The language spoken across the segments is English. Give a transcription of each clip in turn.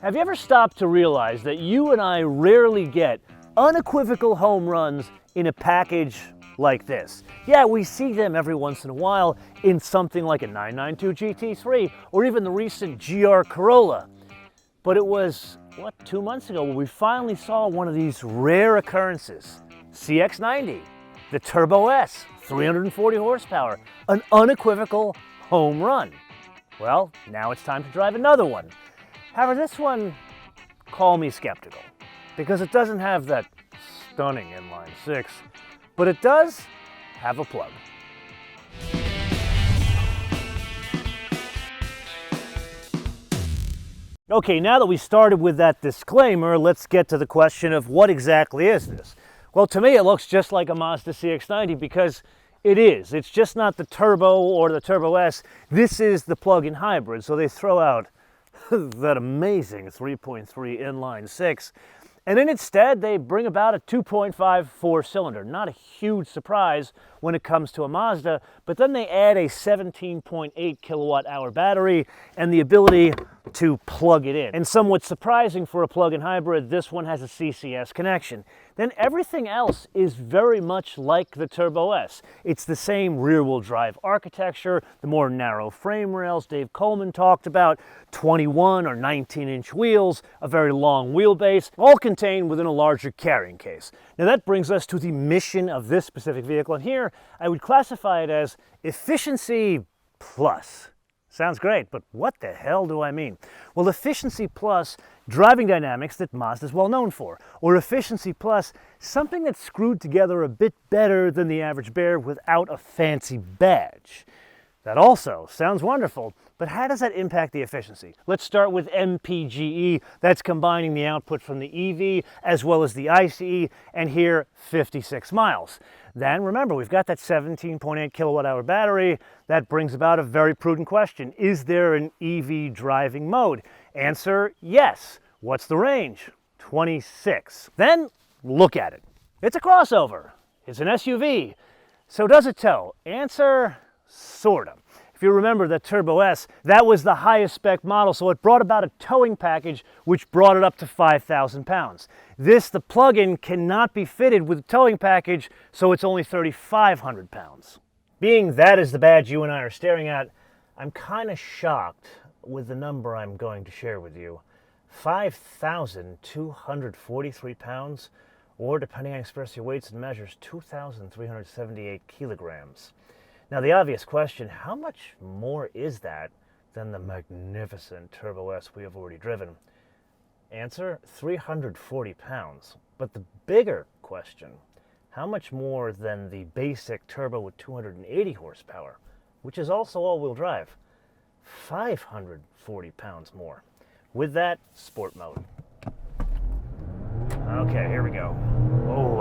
Have you ever stopped to realize that you and I rarely get unequivocal home runs in a package like this? Yeah, we see them every once in a while in something like a 992 GT3 or even the recent GR Corolla. But it was, what, 2 months ago when we finally saw one of these rare occurrences. CX90, the Turbo S, 340 horsepower, an unequivocal home run. Well, now it's time to drive another one. However, this one, call me skeptical, because it doesn't have that stunning inline six, but it does have a plug. Okay, now that we started with that disclaimer, let's get to the question of what exactly is this? Well, to me, it looks just like a Mazda CX-90 because it is. It's just not the Turbo or the Turbo S. This is the plug-in hybrid, so they throw out that amazing 3.3 inline six, and then instead they bring about a 2.5 four-cylinder. Not a huge surprise when it comes to a Mazda, but then they add a 17.8 kilowatt-hour battery and the ability to plug it in. And somewhat surprising for a plug-in hybrid, this one has a CCS connection. Then everything else is very much like the Turbo S. It's the same rear-wheel drive architecture, the more narrow frame rails Dave Coleman talked about, 21 or 19-inch wheels, a very long wheelbase, all contained within a larger carrying case. Now that brings us to the mission of this specific vehicle, and here I would classify it as efficiency plus. Sounds great, but what the hell do I mean? Well, efficiency plus driving dynamics that Mazda's well known for, or efficiency plus something that's screwed together a bit better than the average bear without a fancy badge. That also sounds wonderful, but how does that impact the efficiency? Let's start with MPGE. That's combining the output from the EV as well as the ICE, and here 56 miles. Then remember, we've got that 17.8 kilowatt-hour battery. That brings about a very prudent question. Is there an EV driving mode? Answer, yes. What's the range? 26. Then look at it. It's a crossover. It's an SUV. So does it tow? Answer, sorta. If you remember the Turbo S, that was the highest spec model, so it brought about a towing package which brought it up to 5,000 pounds. This, the plug-in, cannot be fitted with a towing package, so it's only 3,500 pounds. Being that is the badge you and I are staring at, I'm kind of shocked with the number I'm going to share with you. 5,243 pounds, or depending on express your weights and measures, 2,378 kilograms. Now the obvious question, how much more is that than the magnificent Turbo S we have already driven? Answer, 340 pounds. But the bigger question, how much more than the basic Turbo with 280 horsepower, which is also all-wheel drive? 540 pounds more. With that, sport mode. Okay, here we go. Oh,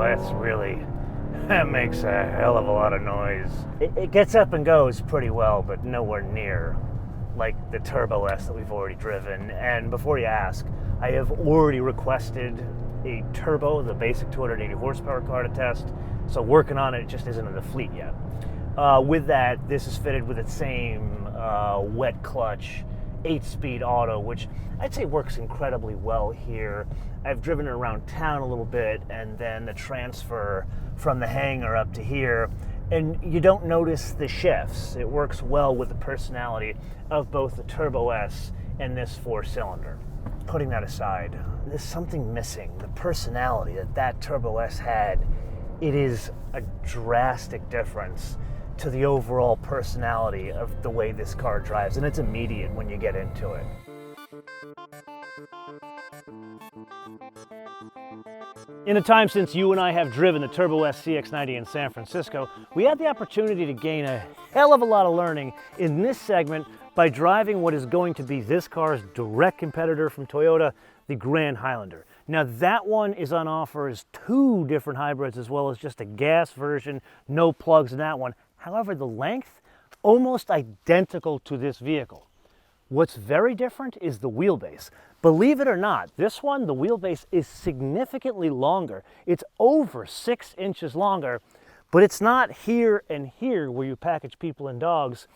that makes a hell of a lot of noise. It gets up and goes pretty well, but nowhere near like the Turbo S that we've already driven. And before you ask, I have already requested a Turbo, the basic 280 horsepower car to test. So working on it, just isn't in the fleet yet. With that, this is fitted with its same wet clutch, 8-speed auto, which I'd say works incredibly well here. I've driven it around town a little bit, and then the transfer from the hangar up to here, and you don't notice the shifts. It works well with the personality of both the Turbo S and this four-cylinder. Putting that aside, there's something missing. The personality that Turbo S had, it is a drastic difference to the overall personality of the way this car drives, and it's immediate when you get into it. In the time since you and I have driven the Turbo S CX90 in San Francisco, we had the opportunity to gain a hell of a lot of learning in this segment by driving what is going to be this car's direct competitor from Toyota, the Grand Highlander. Now that one is on offer as 2 different hybrids as well as just a gas version, no plugs in that one. However, the length, almost identical to this vehicle. What's very different is the wheelbase. Believe it or not, this one, the wheelbase is significantly longer. It's over 6 inches longer, but it's not here and here where you package people and dogs.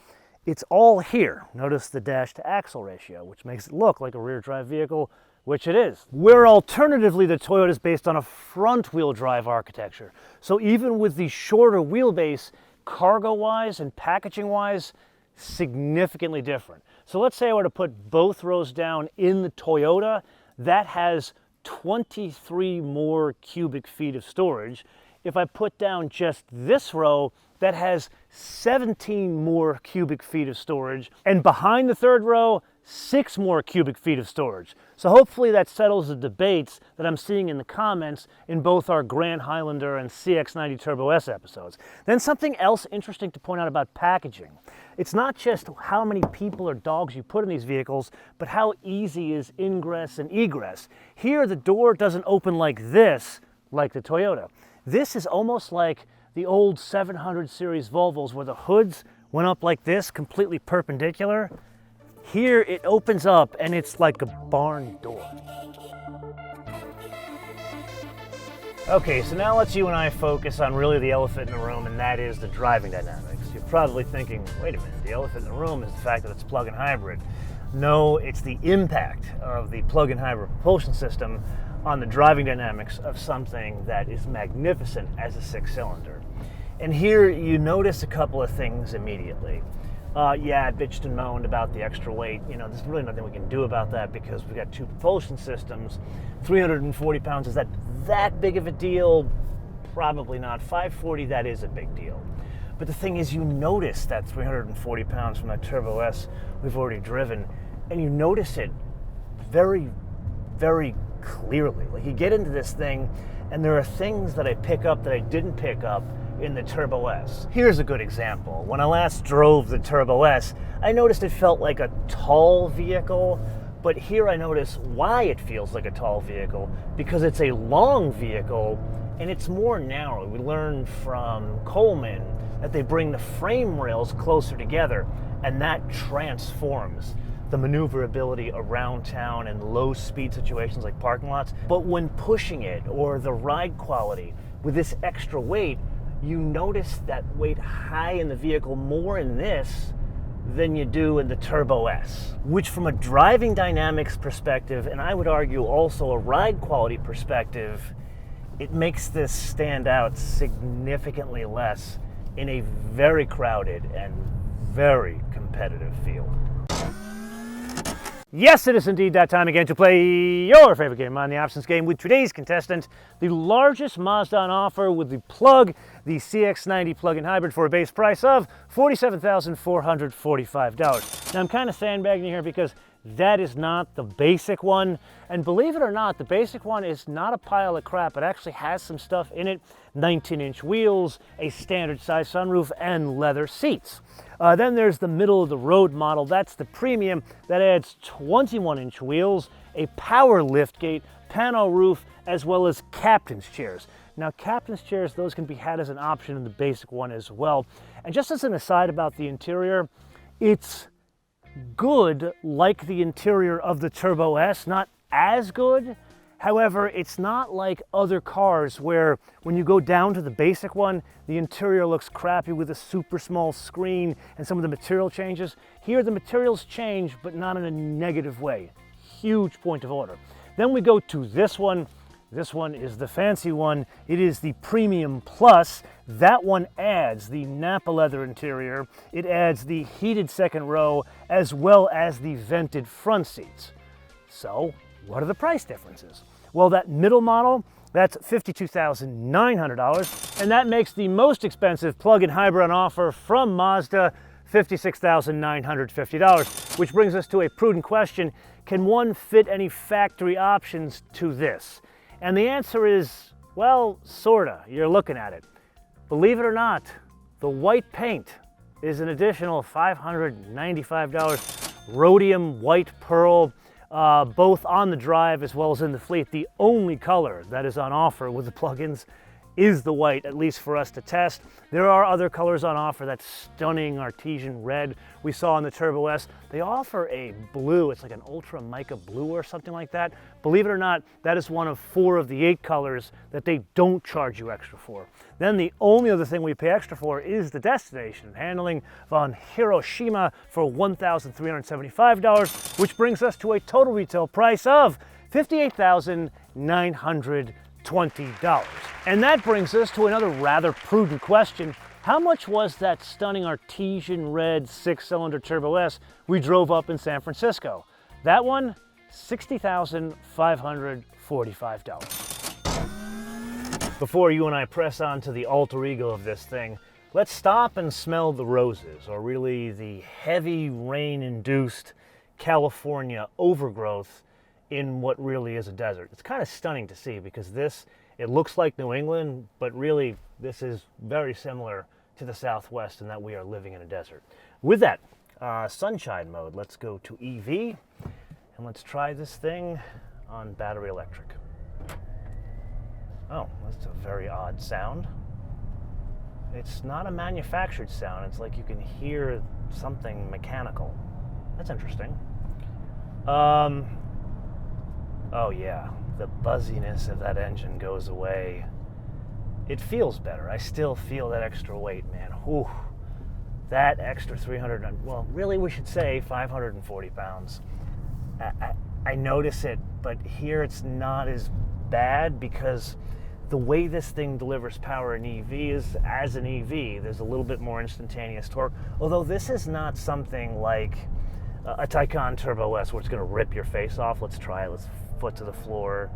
It's all here. Notice the dash to axle ratio, which makes it look like a rear drive vehicle, which it is. Where alternatively the Toyota is based on a front-wheel drive architecture. So even with the shorter wheelbase, cargo-wise and packaging-wise, significantly different. So let's say I were to put both rows down in the Toyota, that has 23 more cubic feet of storage. If I put down just this row, that has 17 more cubic feet of storage. And behind the third row, 6 more cubic feet of storage. So hopefully that settles the debates that I'm seeing in the comments in both our Grand Highlander and CX-90 Turbo S episodes. Then something else interesting to point out about packaging. It's not just how many people or dogs you put in these vehicles, but how easy is ingress and egress. Here the door doesn't open like this, like the Toyota. This is almost like the old 700 series Volvos where the hoods went up like this, completely perpendicular. Here it opens up and it's like a barn door. Okay, so now let's you and I focus on really the elephant in the room, and that is the driving dynamics. You're probably thinking, wait a minute, the elephant in the room is the fact that it's plug-in hybrid. No, it's the impact of the plug-in hybrid propulsion system on the driving dynamics of something that is magnificent as a 6-cylinder. And here you notice a couple of things immediately. Yeah, I bitched and moaned about the extra weight. You know, there's really nothing we can do about that because we've got 2 propulsion systems. 340 pounds, is that big of a deal? Probably not. 540, that is a big deal. But the thing is, you notice that 340 pounds from that Turbo S we've already driven, and you notice it very, very clearly. Like, you get into this thing, and there are things that I pick up that I didn't pick up in the Turbo S. Here's a good example. When I last drove the Turbo S, I noticed it felt like a tall vehicle, but here I notice why it feels like a tall vehicle, because it's a long vehicle and it's more narrow. We learned from Coleman that they bring the frame rails closer together, and that transforms the maneuverability around town and low speed situations like parking lots. But when pushing it, or the ride quality, with this extra weight, you notice that weight high in the vehicle more in this than you do in the Turbo S, which from a driving dynamics perspective, and I would argue also a ride quality perspective, it makes this stand out significantly less in a very crowded and very competitive field. Yes, it is indeed that time again to play your favorite game on the options game with today's contestant, the largest Mazda on offer with the Plug, the CX90 plug-in hybrid for a base price of $47,445. Now I'm kind of sandbagging here because that is not the basic one, and believe it or not, the basic one is not a pile of crap. It actually has some stuff in it: 19-inch wheels, a standard size sunroof, and leather seats. Then there's the middle of the road model. That's the premium. That adds 21-inch wheels, a power liftgate, pano roof, as well as captain's chairs. Now, captain's chairs, those can be had as an option in the basic one as well. And just as an aside about the interior, it's good like the interior of the Turbo S, not as good. However, it's not like other cars where when you go down to the basic one, the interior looks crappy with a super small screen and some of the material changes. Here the materials change, but not in a negative way. Huge point of order. Then we go to this one. This one is the fancy one. It is the Premium Plus. That one adds the Napa leather interior. It adds the heated second row as well as the vented front seats. So, what are the price differences? Well, that middle model, that's $52,900, and that makes the most expensive plug-in hybrid on offer from Mazda $56,950, which brings us to a prudent question: can one fit any factory options to this? And the answer is, well, sorta. You're looking at it. Believe it or not, the white paint is an additional $595. Rhodium white pearl, both on the drive as well as in the fleet. The only color that is on offer with the plugins is the white, at least for us to test. There are other colors on offer. That stunning artesian red we saw in the Turbo S. They offer a blue, it's like an ultra mica blue or something like that. Believe it or not, that is one of 4 of the 8 colors that they don't charge you extra for. Then the only other thing we pay extra for is the destination handling on Hiroshima for $1,375, which brings us to a total retail price of $58,920. And that brings us to another rather prudent question. How much was that stunning artesian red 6-cylinder Turbo S we drove up in San Francisco? That one, $60,545. Before you and I press on to the alter ego of this thing, let's stop and smell the roses, or really the heavy rain-induced California overgrowth in what really is a desert. It's kind of stunning to see because it looks like New England, but really this is very similar to the Southwest in that we are living in a desert. With that, sunshine mode, let's go to EV and let's try this thing on battery electric. Oh, that's a very odd sound. It's not a manufactured sound. It's like you can hear something mechanical. That's interesting. Oh yeah, the buzziness of that engine goes away. It feels better. I still feel that extra weight, man. Whew. That extra 300, well, really we should say 540 pounds. I notice it, but here it's not as bad because the way this thing delivers power in EV is as an EV. There's a little bit more instantaneous torque, although this is not something like a Taycan Turbo S where it's going to rip your face off. Let's try it. Let's foot to the floor.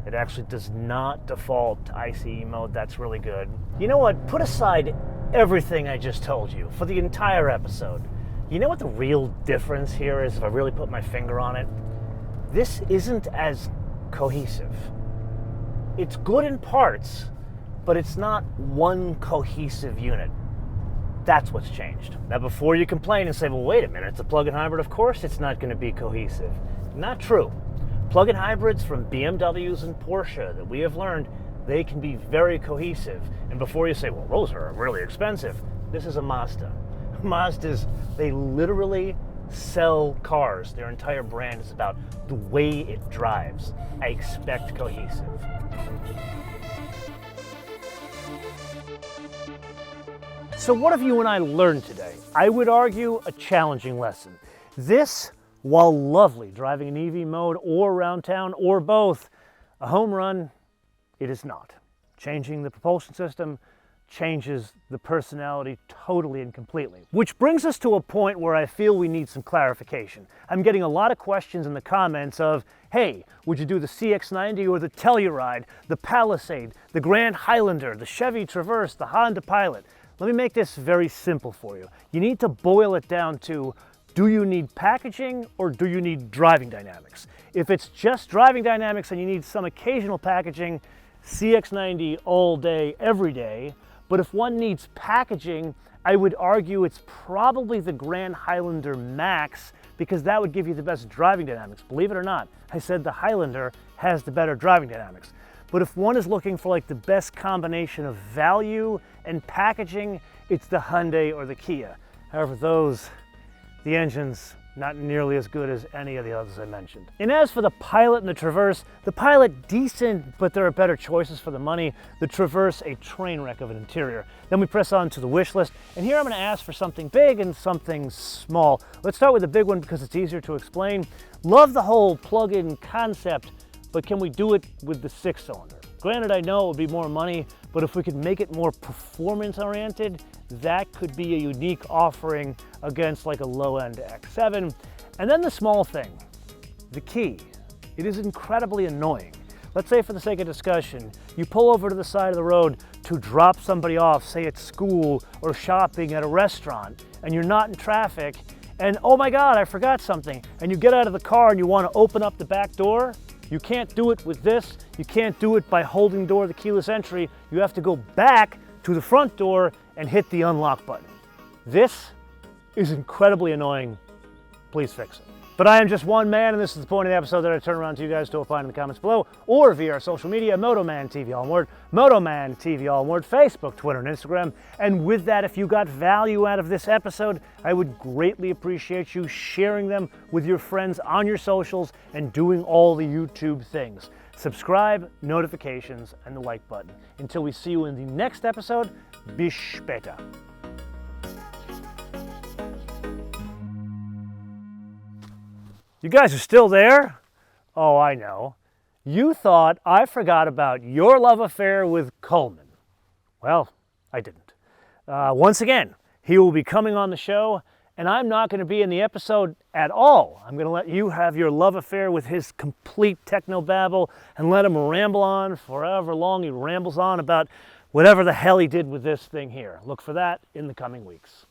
It actually does not default to ICE mode. That's really good. You know what? Put aside everything I just told you for the entire episode. You know what the real difference here is if I really put my finger on it? This isn't as cohesive. It's good in parts, but it's not one cohesive unit. That's what's changed. Now, before you complain and say, well, wait a minute, it's a plug-in hybrid, of course it's not going to be cohesive. Not true. Plug-in hybrids from BMWs and Porsche that we have learned, they can be very cohesive. And before you say, well, those are really expensive, this is a Mazda. Mazdas, they literally sell cars. Their entire brand is about the way it drives. I expect cohesive. So what have you and I learned today? I would argue a challenging lesson. This, while lovely driving in EV mode or around town or both, a home run, it is not. Changing the propulsion system changes the personality totally and completely. Which brings us to a point where I feel we need some clarification. I'm getting a lot of questions in the comments of, hey, would you do the CX-90 or the Telluride, the Palisade, the Grand Highlander, the Chevy Traverse, the Honda Pilot? Let me make this very simple for you. You need to boil it down to, do you need packaging or do you need driving dynamics? If it's just driving dynamics and you need some occasional packaging, CX-90 all day, every day. But if one needs packaging, I would argue it's probably the Grand Highlander Max because that would give you the best driving dynamics. Believe it or not, I said the Highlander has the better driving dynamics. But if one is looking for like the best combination of value and packaging, it's the Hyundai or the Kia. However, the engine's not nearly as good as any of the others I mentioned. And as for the Pilot and the Traverse, the Pilot decent, but there are better choices for the money. The Traverse, a train wreck of an interior. Then we press on to the wish list, and here I'm gonna ask for something big and something small. Let's start with the big one because it's easier to explain. Love the whole plug-in concept, but can we do it with the 6-cylinder? Granted, I know it would be more money, but if we could make it more performance-oriented, that could be a unique offering against like a low-end X7. And then the small thing, the key. It is incredibly annoying. Let's say for the sake of discussion, you pull over to the side of the road to drop somebody off, say at school or shopping at a restaurant, and you're not in traffic, and oh my God, I forgot something, and you get out of the car and you want to open up the back door. You can't do it with this. You can't do it by holding the door, the keyless entry. You have to go back to the front door and hit the unlock button. This is incredibly annoying. Please fix it. But I am just one man, and this is the point of the episode that I turn around to you guys to opine in the comments below, or via our social media, MotoMan TV, all one word, MotoMan TV, all one word, Facebook, Twitter, and Instagram. And with that, if you got value out of this episode, I would greatly appreciate you sharing them with your friends on your socials and doing all the YouTube things. Subscribe, notifications, and the like button. Until we see you in the next episode, bis später. You guys are still there? Oh, I know. You thought I forgot about your love affair with Coleman. Well, I didn't. Once again, he will be coming on the show, and I'm not going to be in the episode at all. I'm going to let you have your love affair with his complete technobabble and let him ramble on forever long he rambles on about whatever the hell he did with this thing here. Look for that in the coming weeks.